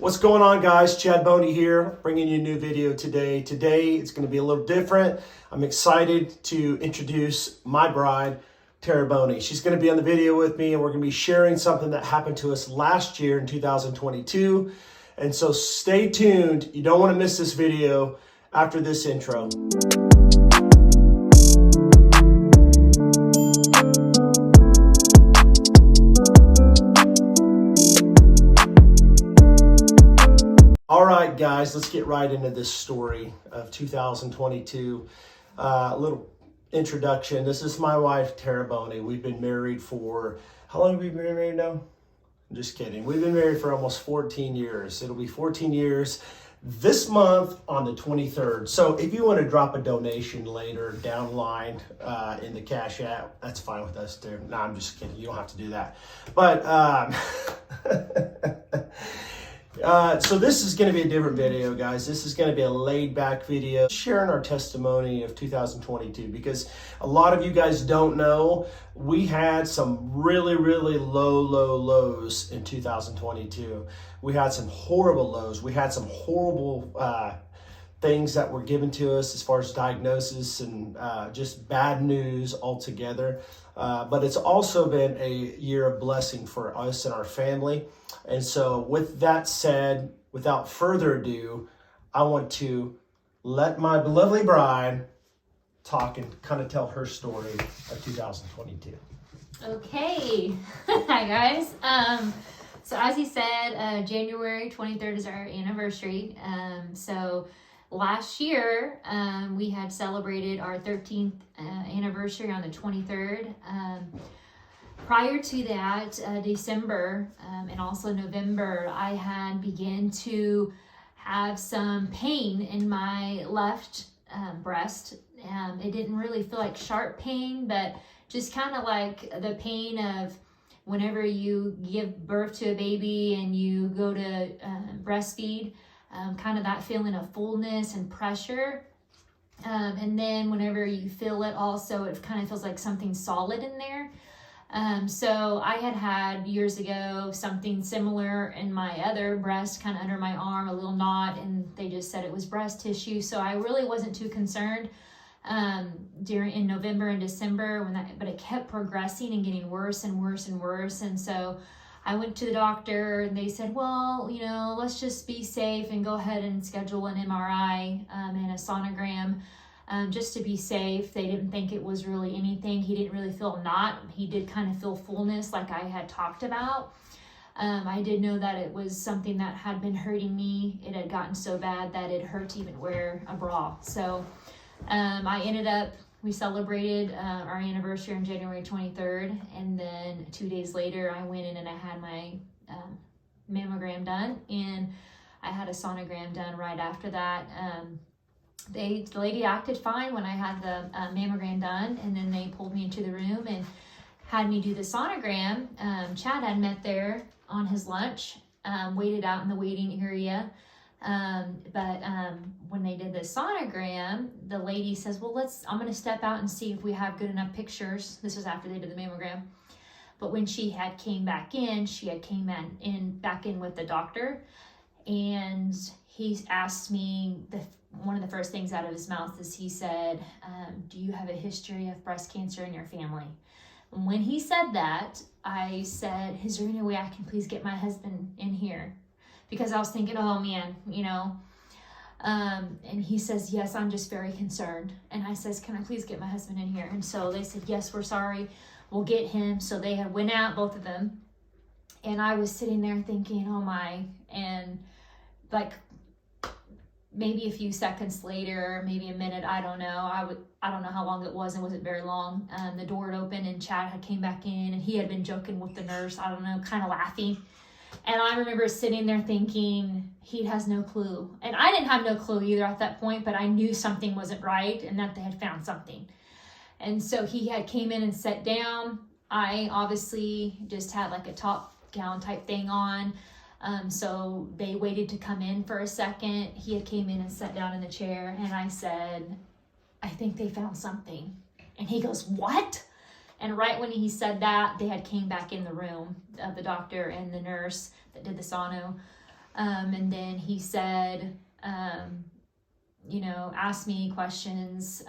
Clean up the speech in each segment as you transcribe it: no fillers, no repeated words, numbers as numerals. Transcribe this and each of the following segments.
What's going on, guys? Chad Boney here, bringing you a new video today. Today, it's going to be a little different. I'm excited to introduce my bride, Tara Boney. She's going to be on the video with me, and we're going to be sharing something that happened to us last year in 2022. And so stay tuned. You don't want to miss this video after this intro. All right, guys, let's get right into this story of 2022. A little introduction. This is my wife, Tara Boney. We've been married for, how long have we been married now? I'm just kidding. We've been married for almost 14 years. It'll be 14 years this month on the 23rd. So if you want to drop a donation later down the line in the Cash App, that's fine with us too. No, I'm just kidding. You don't have to do that. But so this is going to be a different video, guys. This is going to be a laid back video sharing our testimony of 2022, because a lot of you guys don't know, we had some really low lows in 2022. We had some horrible lows. We had some horrible things that were given to us as far as diagnosis and just bad news altogether. But it's also been a year of blessing for us and our family. And so with that said, without further ado, I want to let my lovely bride talk and kind of tell her story of 2022. Okay. Hi, guys. So as he said, January 23rd is our anniversary. So last year, we had celebrated our 13th anniversary on the 23rd. Prior to that, December and also November, I had begun to have some pain in my left breast. It didn't really feel like sharp pain, but just kind of like the pain of whenever you give birth to a baby and you go to breastfeed, kind of that feeling of fullness and pressure. And then whenever you feel it also, it kind of feels like something solid in there. So I had years ago something similar in my other breast, kind of under my arm, a little knot, and they just said it was breast tissue. So I really wasn't too concerned in November and December but it kept progressing and getting worse and worse and worse. And so I went to the doctor and they said, well, let's just be safe and go ahead and schedule an MRI and a sonogram. Just to be safe. They didn't think it was really anything. He didn't really feel a knot. He did kind of feel fullness like I had talked about. I did know that it was something that had been hurting me. It had gotten so bad that it hurt to even wear a bra. So we celebrated our anniversary on January 23rd. And then 2 days later, I went in and I had my mammogram done. And I had a sonogram done right after that. The lady acted fine when I had the mammogram done, and then they pulled me into the room and had me do the sonogram. Chad had met there on his lunch, waited out in the waiting area. But when they did the sonogram, the lady says, well, I'm going to step out and see if we have good enough pictures. This was after they did the mammogram. But when she had came back in, back in with the doctor, and he asked me, one of the first things out of his mouth is he said, do you have a history of breast cancer in your family? And when he said that, I said, is there any way I can please get my husband in here? Because I was thinking, oh man, and he says, yes, I'm just very concerned. And I says, can I please get my husband in here? And so they said, yes, we're sorry, we'll get him. So they had went out, both of them. And I was sitting there thinking, oh my, and like, maybe a few seconds later, maybe a minute, I don't know. I don't know how long it was. It wasn't very long. The door had opened and Chad had came back in and he had been joking with the nurse. I don't know, kind of laughing. And I remember sitting there thinking, he has no clue. And I didn't have no clue either at that point, but I knew something wasn't right and that they had found something. And so he had came in and sat down. I obviously just had like a top gown type thing on. So they waited to come in for a second. He had came in and sat down in the chair and I said, I think they found something. And he goes, what? And right when he said that, they had came back in the room, the doctor and the nurse that did the sono. And then he said, asked me questions,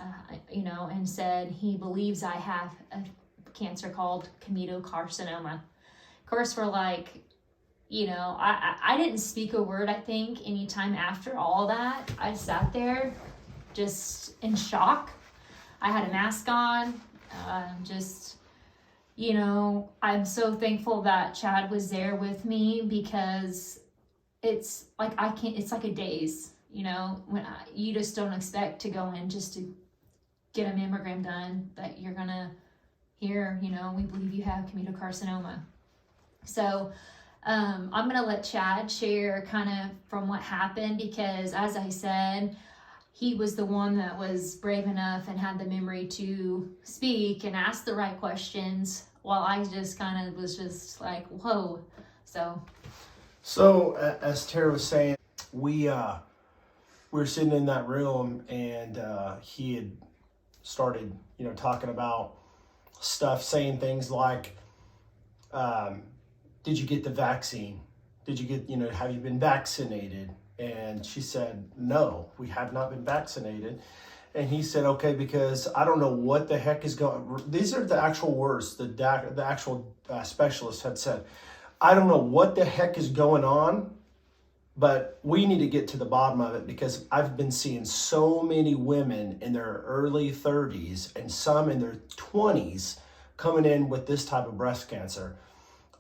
and said he believes I have a cancer called Comedo carcinoma. Of course, we're like, I didn't speak a word, I think, anytime after all that. I sat there just in shock. I had a mask on, I'm so thankful that Chad was there with me, because it's like it's like a daze, when you just don't expect to go in just to get a mammogram done, that you're gonna hear, we believe you have Comedo carcinoma. So I'm gonna let Chad share kind of from what happened, because as I said, he was the one that was brave enough and had the memory to speak and ask the right questions, while I just kind of was just like, whoa. So as Tara was saying, we were sitting in that room, and he had started, talking about stuff, saying things like, did you get the vaccine? Did you get, have you been vaccinated? And she said, no, we have not been vaccinated. And he said, okay, because I don't know what the heck is going. These are the actual words the actual specialist had said. I don't know what the heck is going on, but we need to get to the bottom of it, because I've been seeing so many women in their early 30s and some in their 20s coming in with this type of breast cancer.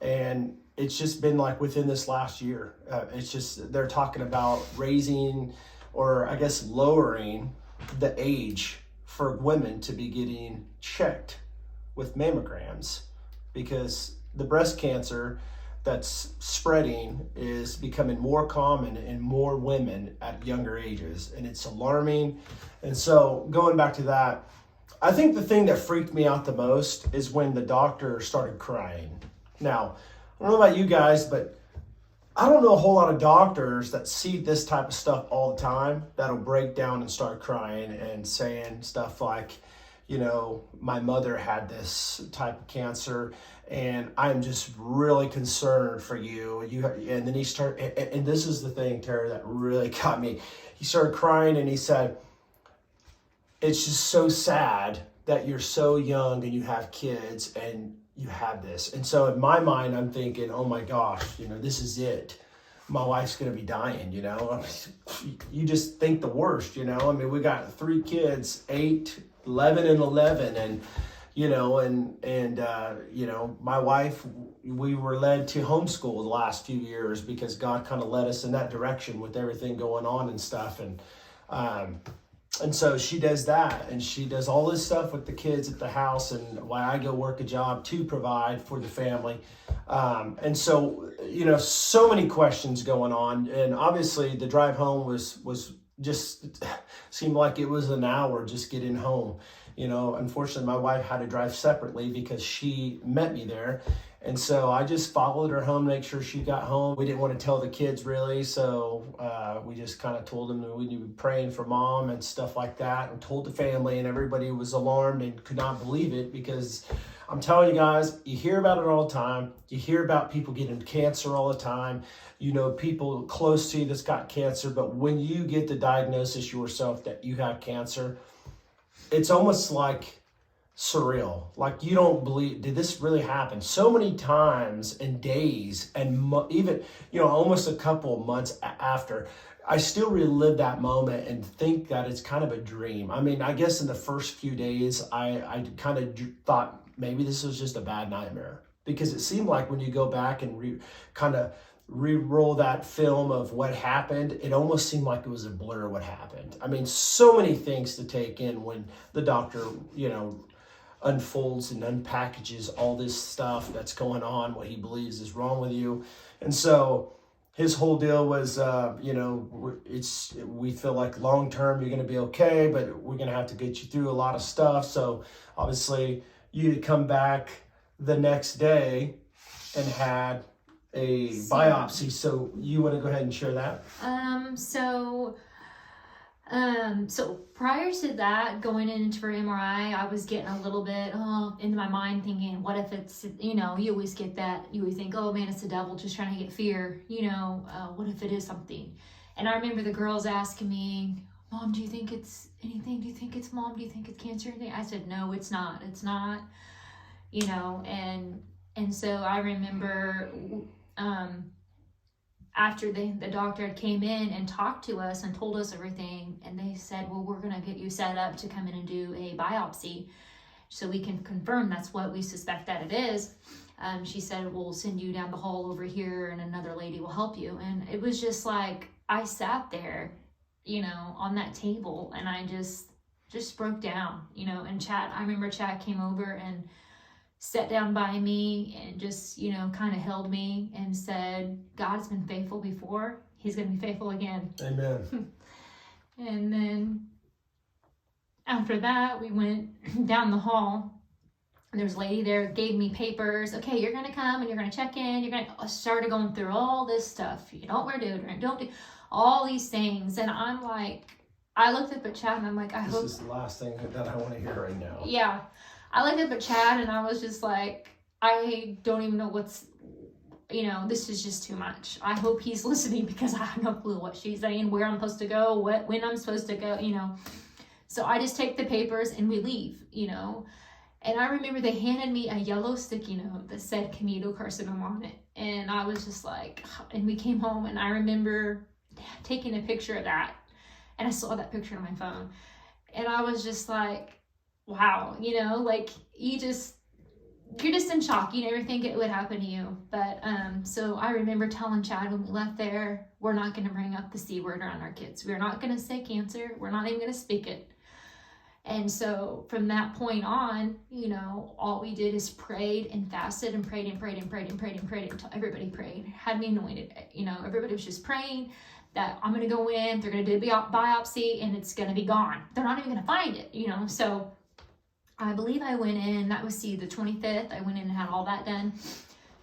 And it's just been like within this last year. It's just, they're talking about raising, or I guess lowering, the age for women to be getting checked with mammograms, because the breast cancer that's spreading is becoming more common in more women at younger ages, and it's alarming. And so going back to that, I think the thing that freaked me out the most is when the doctor started crying. Now, I don't know about you guys, but I don't know a whole lot of doctors that see this type of stuff all the time that'll break down and start crying and saying stuff like, my mother had this type of cancer, and I'm just really concerned for you. And then he started, and this is the thing, Tara, that really got me. He started crying, and he said, it's just so sad that you're so young and you have kids and you have this. And so in my mind, I'm thinking, oh my gosh, this is it. My wife's going to be dying, You just think the worst, we got 3 kids, 8, 11, and 11. And, my wife, we were led to homeschool the last few years, because God kind of led us in that direction with everything going on and stuff. And so she does that, and she does all this stuff with the kids at the house, and while I go work a job to provide for the family. And so, so many questions going on. And obviously the drive home was just seemed like it was an hour just getting home. Unfortunately, my wife had to drive separately because she met me there. And so I just followed her home to make sure she got home. We didn't want to tell the kids really, so we just kind of told them that we'd be praying for mom and stuff like that, and told the family, and everybody was alarmed and could not believe it, because I'm telling you guys, you hear about it all the time. You hear about people getting cancer all the time. People close to you that's got cancer, but when you get the diagnosis yourself that you have cancer, it's almost like surreal. Like, you don't believe, did this really happen? So many times and days, and even, almost a couple of months after, I still relive that moment and think that it's kind of a dream. I guess in the first few days, I kind of thought maybe this was just a bad nightmare, because it seemed like when you go back and re-roll that film of what happened, it almost seemed like it was a blur what happened. So many things to take in when the doctor, unfolds and unpackages all this stuff that's going on, what he believes is wrong with you. And so his whole deal was, we feel like long-term you're going to be okay, but we're going to have to get you through a lot of stuff. So obviously you come back the next day and had a biopsy. So you want to go ahead and share that? So So prior to that, going into for MRI, I was getting a little bit into my mind thinking, what if it's, you always get that, you always think, oh man, it's the devil just trying to get fear, what if it is something? And I remember the girls asking me, Mom, do you think it's anything? Do you think it's Mom? Do you think it's cancer or anything? I said, no, it's not. It's not, and so I remember, after the doctor came in and talked to us and told us everything, and they said, well, we're going to get you set up to come in and do a biopsy so we can confirm that's what we suspect that it is. She said, we'll send you down the hall over here and another lady will help you. And it was just like, I sat there, on that table, and I just broke down, and I remember Chad came over and sat down by me and just, kind of held me and said, God's been faithful before. He's going to be faithful again. Amen. And then after that, we went down the hall. There was a lady there, gave me papers. Okay, you're going to come and you're going to check in. You're going to start going through all this stuff. You don't wear deodorant. Don't do all these things. And I'm like, I looked up at Chad and I'm like, This is the last thing that I want to hear right now. Yeah. I looked up at Chad and I was just like, I don't even know this is just too much. I hope he's listening because I have no clue what she's saying, where I'm supposed to go, when I'm supposed to go, So I just take the papers and we leave, And I remember they handed me a yellow sticky note that said Comedo carcinoma on it. And I was just like, and we came home and I remember taking a picture of that. And I saw that picture on my phone. And I was just like, wow, you're just in shock. You never think it would happen to you. But so I remember telling Chad when we left there, we're not going to bring up the C word around our kids. We're not going to say cancer. We're not even going to speak it. And so from that point on, all we did is prayed and fasted and prayed and prayed and prayed and prayed and prayed until everybody prayed. Had me anointed. Everybody was just praying that I'm going to go in, they're going to do a biopsy, and it's going to be gone. They're not even going to find it, So I believe I went in, that was the 25th. I went in and had all that done.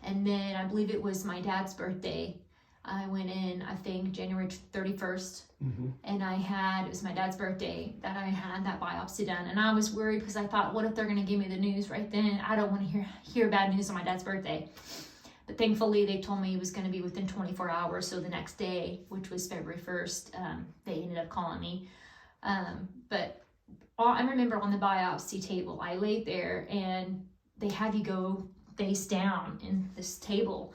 And then I believe it was my dad's birthday. I went in, I think, January 31st. Mm-hmm. And it was my dad's birthday that I had that biopsy done. And I was worried because I thought, what if they're going to give me the news right then? I don't want to hear bad news on my dad's birthday. But thankfully, they told me it was going to be within 24 hours. So the next day, which was February 1st, they ended up calling me. But I remember on the biopsy table, I laid there and they had you go face down in this table.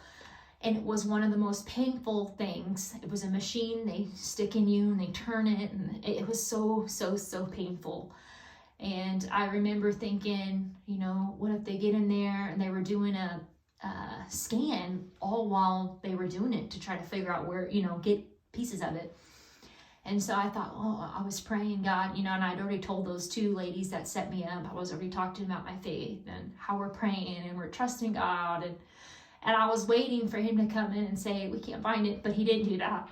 And it was one of the most painful things. It was a machine, they stick in you and they turn it. And it was so, so, so painful. And I remember thinking, what if they get in there and they were doing a scan all while they were doing it to try to figure out where, get pieces of it. And so I thought, I was praying, God, and I'd already told those two ladies that set me up, I was already talking about my faith and how we're praying and we're trusting God. And I was waiting for him to come in and say, we can't find it, but he didn't do that.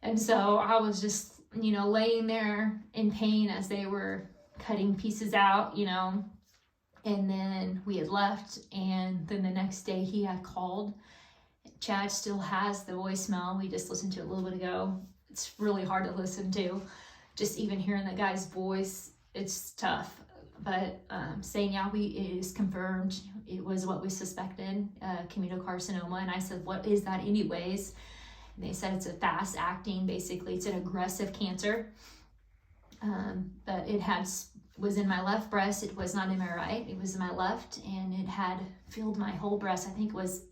And so I was just, laying there in pain as they were cutting pieces out, and then we had left. And then the next day he had called. Chad still has the voicemail. We just listened to it a little bit ago. It's really hard to listen to. Just even hearing the guy's voice, it's tough. But saying, it is confirmed. It was what we suspected, Comedo carcinoma. And I said, what is that anyways? And they said it's a fast acting, basically it's an aggressive cancer. But it was in my left breast. It was not in my right. It was in my left, and it had filled my whole breast. I think it was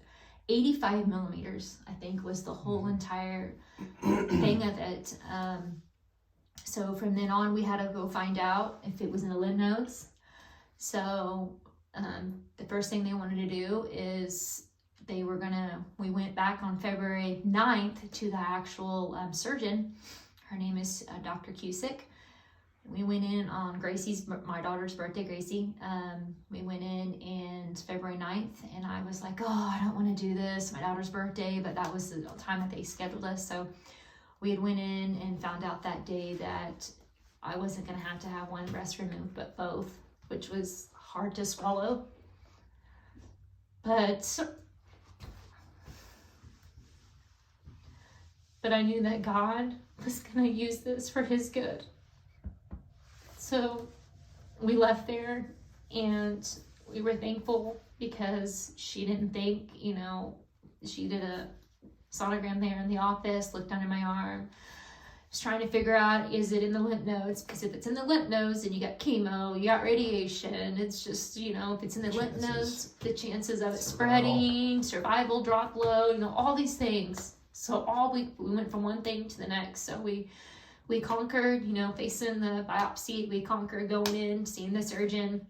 85 millimeters, I think was the whole entire thing of it. So from then on, we had to go find out if it was in the lymph nodes. So the first thing they wanted to do is we went back on February 9th to the actual surgeon. Her name is Dr. Cusick. We went in on my daughter's birthday, Gracie. We went in and February 9th, and I was like, I don't want to do this, my daughter's birthday, but that was the time that they scheduled us. So we had went in and found out that day that I wasn't going to have one breast removed, but both, which was hard to swallow. But I knew that God was going to use this for his good. So we left there, and we were thankful because she didn't think, you know, she did a sonogram there in the office, looked under my arm, was trying to figure out, is it in the lymph nodes? Because if it's in the lymph nodes, then you got chemo, you got radiation. It's just, you know, if it's in the lymph nodes, the chances of it spreading, survival drop low, you know, all these things. So we went from one thing to the next. So we conquered, you know, facing the biopsy. We conquered going in, seeing the surgeon,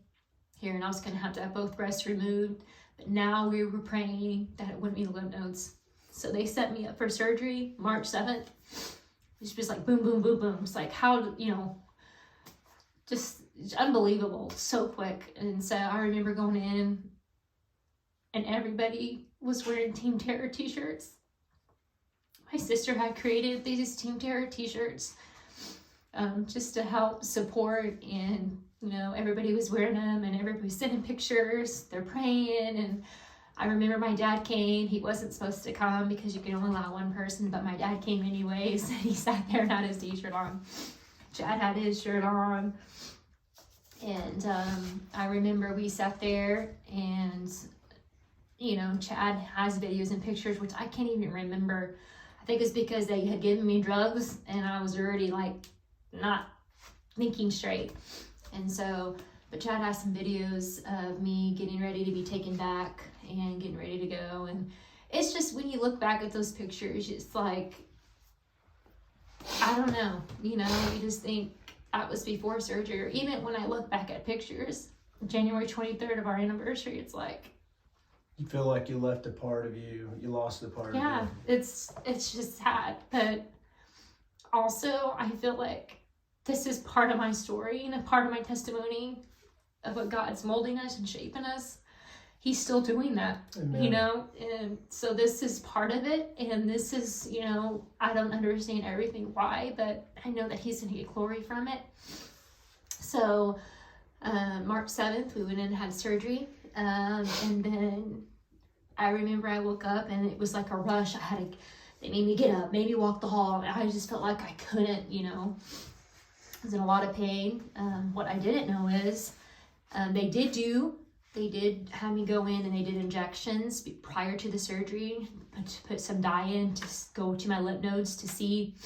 hearing I was going to have both breasts removed. But now we were praying that it wouldn't be the lymph nodes. So they set me up for surgery March 7th. It's just like boom, boom, boom, boom. It's like how, you know, just unbelievable, so quick. And so I remember going in and everybody was wearing Team Terror t-shirts. My sister had created these Team Terror t-shirts just to help support, and you know, everybody was wearing them and everybody was sending pictures, they're praying. And I remember my dad came. He wasn't supposed to come because you can only allow one person, but my dad came anyways. He sat there and had his t-shirt on. Chad had his shirt on. And I remember we sat there, and you know, Chad has videos and pictures, which I can't even remember. I think it's because they had given me drugs and I was already like not thinking straight. And so, but Chad has some videos of me getting ready to be taken back and getting ready to go. And it's just, when you look back at those pictures, it's like, I don't know, you know, you just think that was before surgery. Or even when I look back at pictures, January 23rd of our anniversary, it's like, you feel like you left a part of you, you lost a part of you. Yeah, it's just sad. But also I feel like this is part of my story and a part of my testimony of what God's molding us and shaping us. He's still doing that. Amen. You know, and so this is part of it. And this is, you know, I don't understand everything why, but I know that he's going to get glory from it. So March 7th, we went in and had surgery. And then I remember I woke up and it was like a rush. They made me get up, made me walk the hall. And I just felt like I couldn't, you know, I was in a lot of pain. What I didn't know is they did have me go in and they did injections prior to the surgery to put some dye in to go to my lymph nodes to see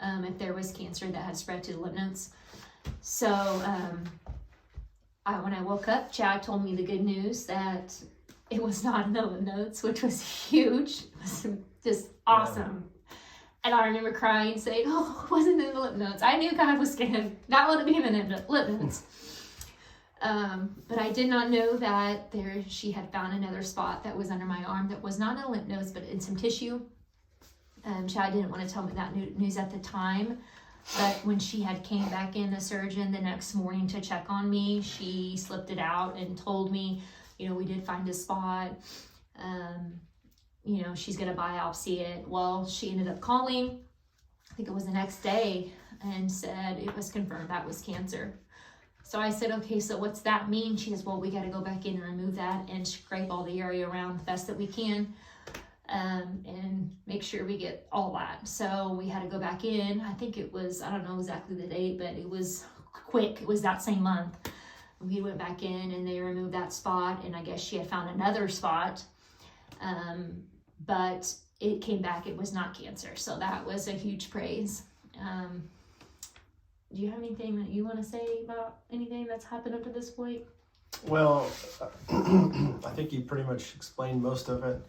if there was cancer that had spread to the lymph nodes. So when I woke up, Chad told me the good news that it was not in the lymph nodes, which was huge. It was just awesome. Yeah. And I remember crying, saying, "Oh, it wasn't in the lymph nodes." I knew God was going to not let it be in the lymph nodes. But I did not know that she had found another spot that was under my arm that was not in the lymph nodes, but in some tissue. Chad didn't want to tell me that news at the time. But when she had came back in, the surgeon, the next morning to check on me, she slipped it out and told me, you know, we did find a spot. You know, she's going to biopsy it. Well, she ended up calling, I think it was the next day, and said it was confirmed that was cancer. So I said, okay, so what's that mean? She says, well, we got to go back in and remove that and scrape all the area around the best that we can. And make sure we get all that. So we had to go back in. I think it was, I don't know exactly the date, but it was quick. It was that same month. We went back in and they removed that spot, and I guess she had found another spot. But it came back, it was not cancer. So that was a huge praise. Do you have anything that you want to say about anything that's happened up to this point? Well, I think you pretty much explained most of it.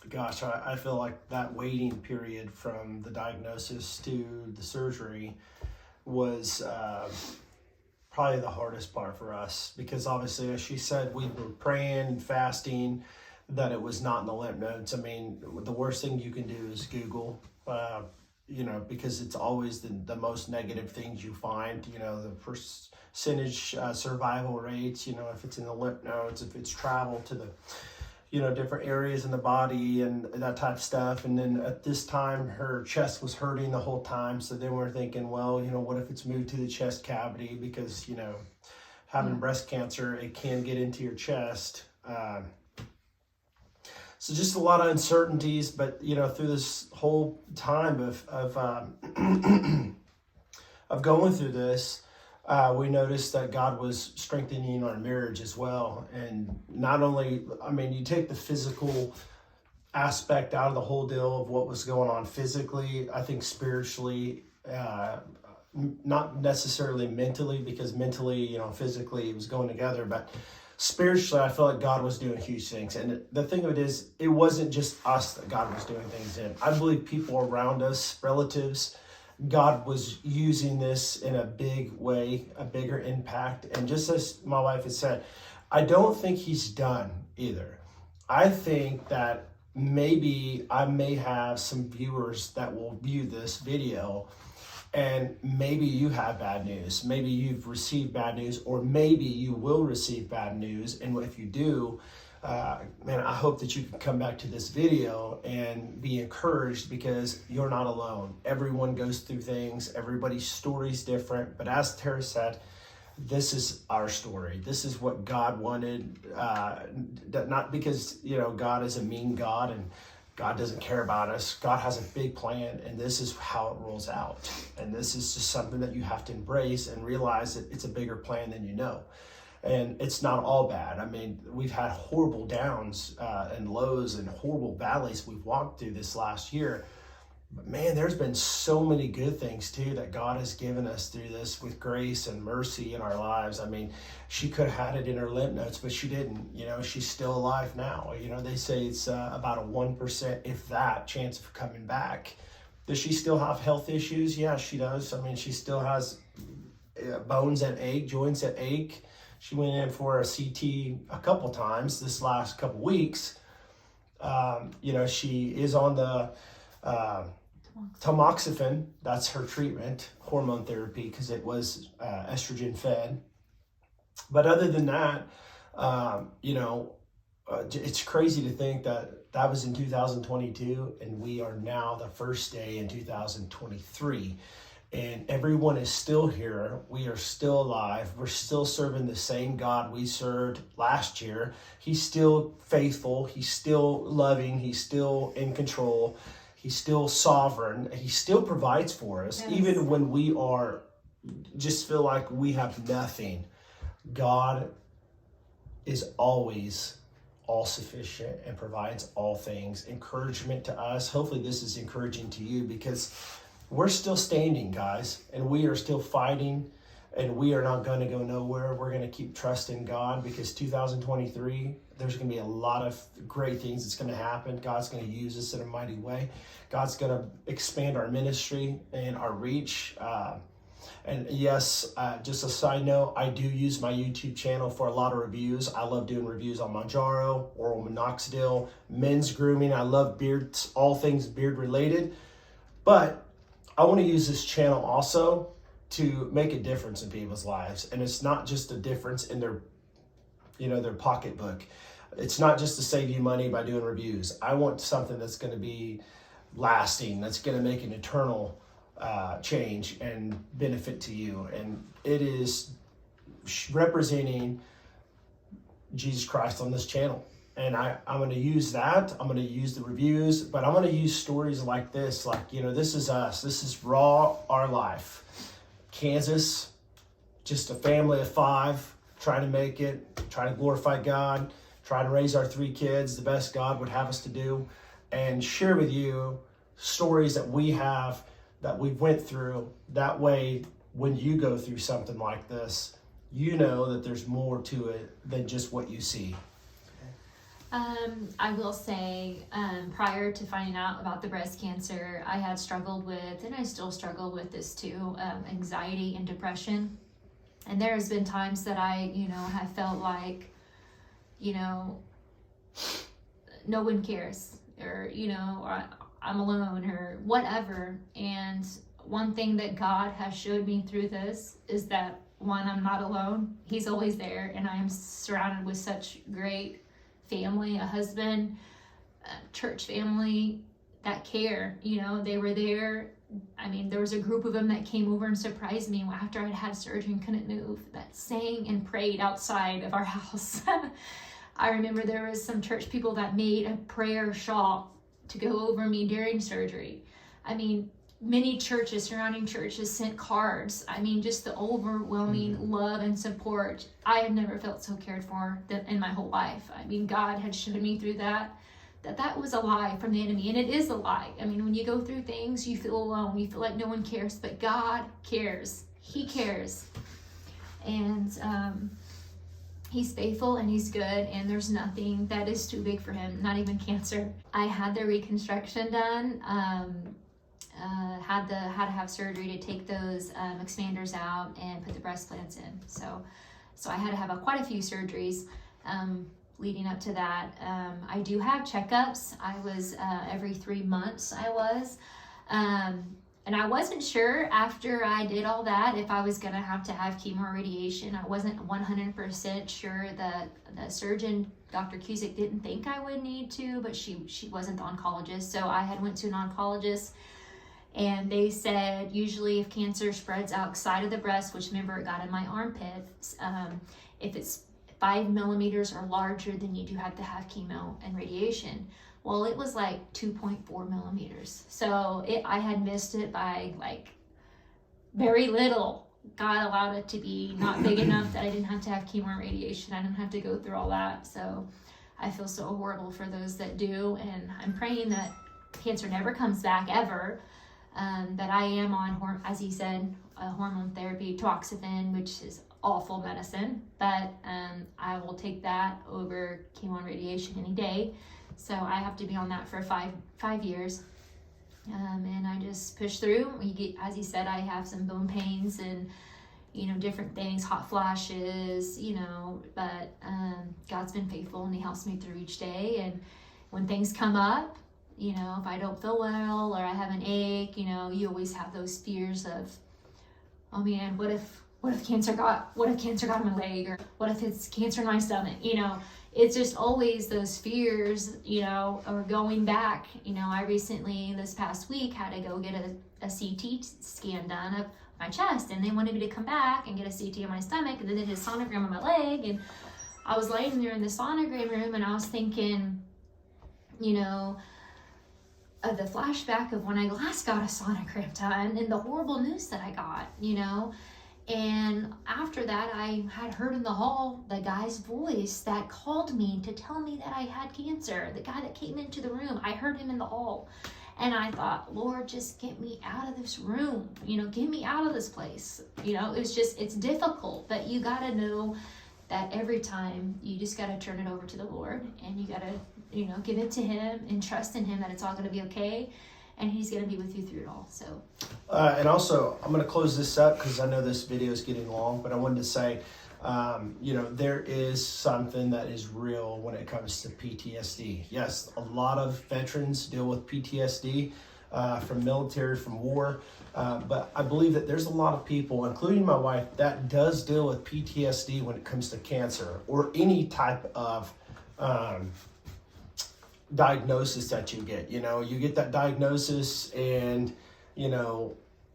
Gosh, I feel like that waiting period from the diagnosis to the surgery was probably the hardest part for us, because obviously, as she said, we were praying and fasting that it was not in the lymph nodes. I mean, the worst thing you can do is Google, you know, because it's always the most negative things you find, you know, the percentage survival rates, you know, if it's in the lymph nodes, if it's traveled to the, you know, different areas in the body and that type of stuff. And then at this time, her chest was hurting the whole time. So then we're thinking, well, you know, what if it's moved to the chest cavity? Because, you know, having breast cancer, it can get into your chest. So just a lot of uncertainties, but, you know, through this whole time of of going through this, we noticed that God was strengthening our marriage as well. And not only, I mean, you take the physical aspect out of the whole deal of what was going on physically, I think spiritually, not necessarily mentally, because mentally, you know, physically it was going together, but spiritually, I feel like God was doing huge things. And the thing of it is, it wasn't just us that God was doing things in. I believe people around us, relatives, God was using this in a big way, a bigger impact. And just as my wife has said, I don't think he's done either. I think that maybe I may have some viewers that will view this video, and maybe you have bad news. Maybe you've received bad news, or maybe you will receive bad news. And if you do, man, I hope that you can come back to this video and be encouraged, because you're not alone. Everyone goes through things. Everybody's story is different. But as Tara said, this is our story. This is what God wanted. Not because, you know, God is a mean God and God doesn't care about us. God has a big plan, and this is how it rolls out. And this is just something that you have to embrace and realize that it's a bigger plan than you know. And it's not all bad. I mean, we've had horrible downs and lows and horrible valleys we've walked through this last year. But man, there's been so many good things too that God has given us through this, with grace and mercy in our lives. I mean, she could have had it in her lymph nodes, but she didn't. You know, she's still alive now. You know, they say it's about a 1%, if that, chance of coming back. Does she still have health issues? Yeah, she does. I mean, she still has bones that ache, joints that ache. She went in for a CT a couple times this last couple weeks. You know, she is on the tamoxifen. That's her treatment, hormone therapy, because it was estrogen fed. But other than that, you know, it's crazy to think that that was in 2022, and we are now the first day in 2023. And everyone is still here. We are still alive. We're still serving the same God we served last year. He's still faithful. He's still loving. He's still in control. He's still sovereign. He still provides for us. Yes. Even when we are just feel like we have nothing, God is always all sufficient and provides all things. Encouragement to us. Hopefully this is encouraging to you, because we're still standing, guys, and we are still fighting, and we are not going to go nowhere. We're going to keep trusting God, because 2023, there's going to be a lot of great things that's going to happen. God's going to use us in a mighty way. God's going to expand our ministry and our reach. And yes, just a side note, I do use my YouTube channel for a lot of reviews. I love doing reviews on Mounjaro, oral minoxidil, men's grooming. I love beards, all things beard related. But I want to use this channel also to make a difference in people's lives. And it's not just a difference in their, you know, their pocketbook. It's not just to save you money by doing reviews. I want something that's going to be lasting, that's going to make an eternal change and benefit to you. And it is representing Jesus Christ on this channel. And I'm going to use that. I'm going to use the reviews, but I'm going to use stories like this. Like, you know, this is us. This is raw, our life. Kansas, just a family of 5, trying to make it, trying to glorify God, trying to raise our 3 kids the best God would have us to do, and share with you stories that we have, that we went through. That way, when you go through something like this, you know that there's more to it than just what you see. I will say, prior to finding out about the breast cancer, I had struggled with, and I still struggle with this too, anxiety and depression. And there has been times that I, you know, have felt like, you know, no one cares, or, you know, or I'm alone, or whatever. And one thing that God has showed me through this is that, one, I'm not alone. He's always there, and I am surrounded with such great family, a husband, a church family that care. You know, they were there. I mean, there was a group of them that came over and surprised me after I'd had surgery and couldn't move, that sang and prayed outside of our house. I remember there was some church people that made a prayer shawl to go over me during surgery. I mean, many churches, surrounding churches, sent cards. I mean, just the overwhelming love and support. I have never felt so cared for in my whole life. I mean, God had showed me through that was a lie from the enemy, and it is a lie. I mean, when you go through things, you feel alone, you feel like no one cares, but God cares. He cares. And He's faithful and He's good, and there's nothing that is too big for Him, not even cancer. I had the reconstruction done. Had to have surgery to take those expanders out and put the breast plants in. So I had to have quite a few surgeries leading up to that. I do have checkups. I was every 3 months. And I wasn't sure after I did all that if I was going to have chemo or radiation. I wasn't 100% sure. The surgeon, Dr. Cusick, didn't think I would need to, but she wasn't the oncologist. So I had went to an oncologist, and they said usually if cancer spreads outside of the breast, which remember it got in my armpit, if it's 5 millimeters or larger, then you do have to have chemo and radiation. Well, it was like 2.4 millimeters. So I had missed it by like very little. God allowed it to be not big enough that I didn't have to have chemo and radiation. I didn't have to go through all that. So I feel so horrible for those that do. And I'm praying that cancer never comes back ever. That I am on, as he said, hormone therapy, tamoxifen, which is awful medicine. But I will take that over chemo and radiation any day. So I have to be on that for five years. And I just push through. As he said, I have some bone pains and, different things, hot flashes, but God's been faithful and He helps me through each day. And when things come up, if I don't feel well or I have an ache, you always have those fears of, oh man, what if cancer got in my leg, or what if it's cancer in my stomach? It's just always those fears, or going back. I recently, this past week, had to go get a CT scan done of my chest, and they wanted me to come back and get a CT on my stomach, and then they did a sonogram on my leg, and I was laying there in the sonogram room, and I was thinking, of the flashback of when I last got a sonogram done and the horrible news that I got, And after that, I had heard in the hall the guy's voice that called me to tell me that I had cancer. The guy that came into the room, I heard him in the hall. And I thought, Lord, just get me out of this room. Get me out of this place. It's difficult, but you got to know that every time you just got to turn it over to the Lord, and you got to, give it to Him and trust in Him that it's all going to be okay. And He's going to be with you through it all. So, and also, I'm going to close this up because I know this video is getting long, but I wanted to say, there is something that is real when it comes to PTSD. Yes, a lot of veterans deal with PTSD from military, from war, but I believe that there's a lot of people, including my wife, that does deal with PTSD when it comes to cancer or any type of diagnosis that you get. You get that diagnosis, and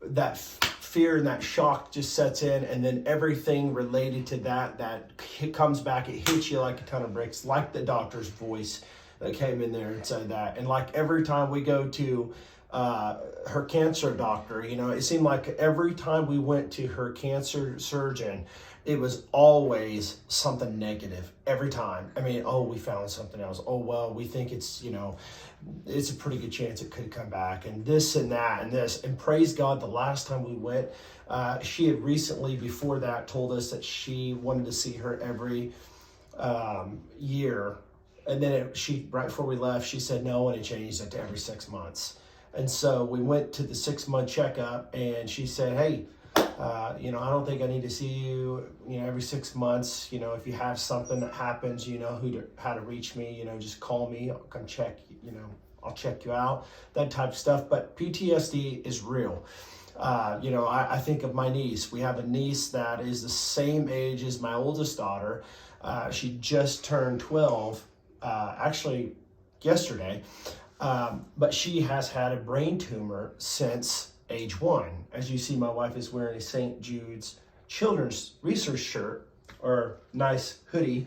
that fear and that shock just sets in, and then everything related to that comes back. It hits you like a ton of bricks, like the doctor's voice that came in there and said that. And like every time we go to her cancer doctor, it seemed like every time we went to her cancer surgeon, it was always something negative every time. I mean, oh, we found something else. Oh, well, we think it's, it's a pretty good chance it could come back, and this and that and this. And praise God, the last time we went, she had recently, before that, told us that she wanted to see her every year. And then right before we left, she said no, and it changed it to every 6 months. And so we went to the 6-month checkup, and she said, hey, I don't think I need to see you, every 6 months. If you have something that happens, how to reach me, just call me, I'll come check, I'll check you out, that type of stuff. But PTSD is real. I think of my niece. We have a niece that is the same age as my oldest daughter. She just turned 12, actually yesterday. But she has had a brain tumor since age 1. As you see, my wife is wearing a St. Jude's Children's Research shirt, or nice hoodie.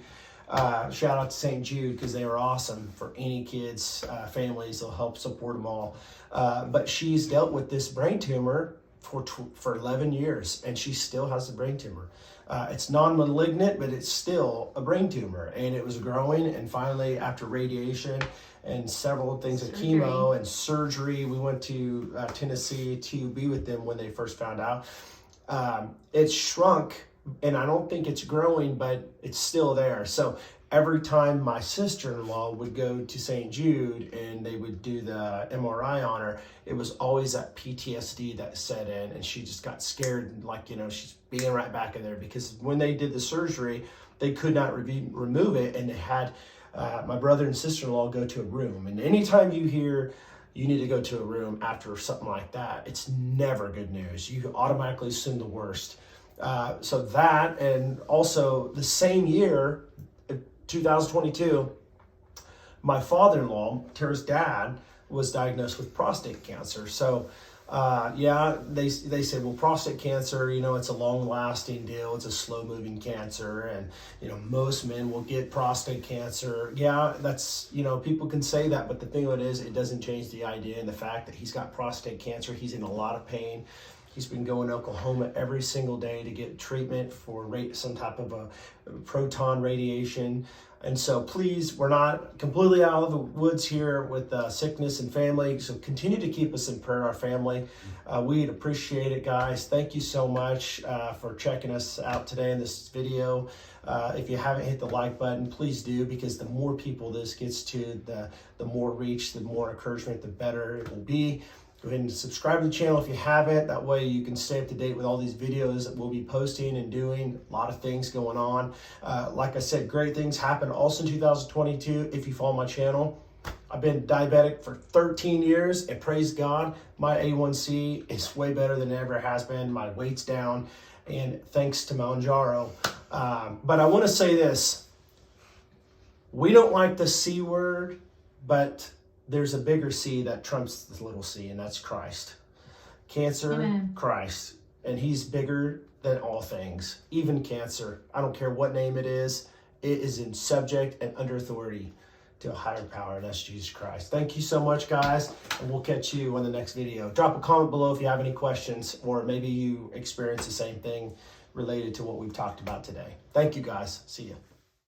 Shout out to St. Jude because they were awesome for any kids, families. They'll help support them all. But she's dealt with this brain tumor for 11 years, and she still has a brain tumor. It's non-malignant, but it's still a brain tumor, and it was growing. And finally, after radiation and several things of chemo and surgery, we went to Tennessee to be with them when they first found out. It's shrunk, and I don't think it's growing, but it's still there. So every time my sister-in-law would go to St. Jude and they would do the MRI on her, it was always that PTSD that set in, and she just got scared, like, she's being right back in there, because when they did the surgery, they could not remove it, and they had my brother and sister-in-law go to a room. And anytime you hear you need to go to a room after something like that, it's never good news. You automatically assume the worst. So that, and also the same year, 2022, my father-in-law, Tara's dad, was diagnosed with prostate cancer. So they said, well, prostate cancer, it's a long-lasting deal. It's a slow-moving cancer, and most men will get prostate cancer. Yeah, that's, people can say that, but the thing of it is, it doesn't change the idea and the fact that he's got prostate cancer. He's in a lot of pain. He's been going to Oklahoma every single day to get treatment for some type of a proton radiation. And so please, we're not completely out of the woods here with sickness and family. So continue to keep us in prayer, our family. We'd appreciate it, guys. Thank you so much for checking us out today in this video. If you haven't hit the like button, please do, because the more people this gets to, the more reach, the more encouragement, the better it will be. Go ahead and subscribe to the channel if you haven't. That way you can stay up to date with all these videos that we'll be posting and doing. A lot of things going on. Like I said, great things happen also in 2022 if you follow my channel. I've been diabetic for 13 years, and praise God, my A1C is way better than it ever has been. My weight's down, and thanks to Manjaro. But I want to say this. We don't like the C word, but there's a bigger C that trumps the little c, and that's Christ. Cancer, Amen. Christ. And he's bigger than all things, even cancer. I don't care what name it is in subject and under authority to a higher power, and that's Jesus Christ. Thank you so much, guys, and we'll catch you on the next video. Drop a comment below if you have any questions, or maybe you experience the same thing related to what we've talked about today. Thank you, guys. See you.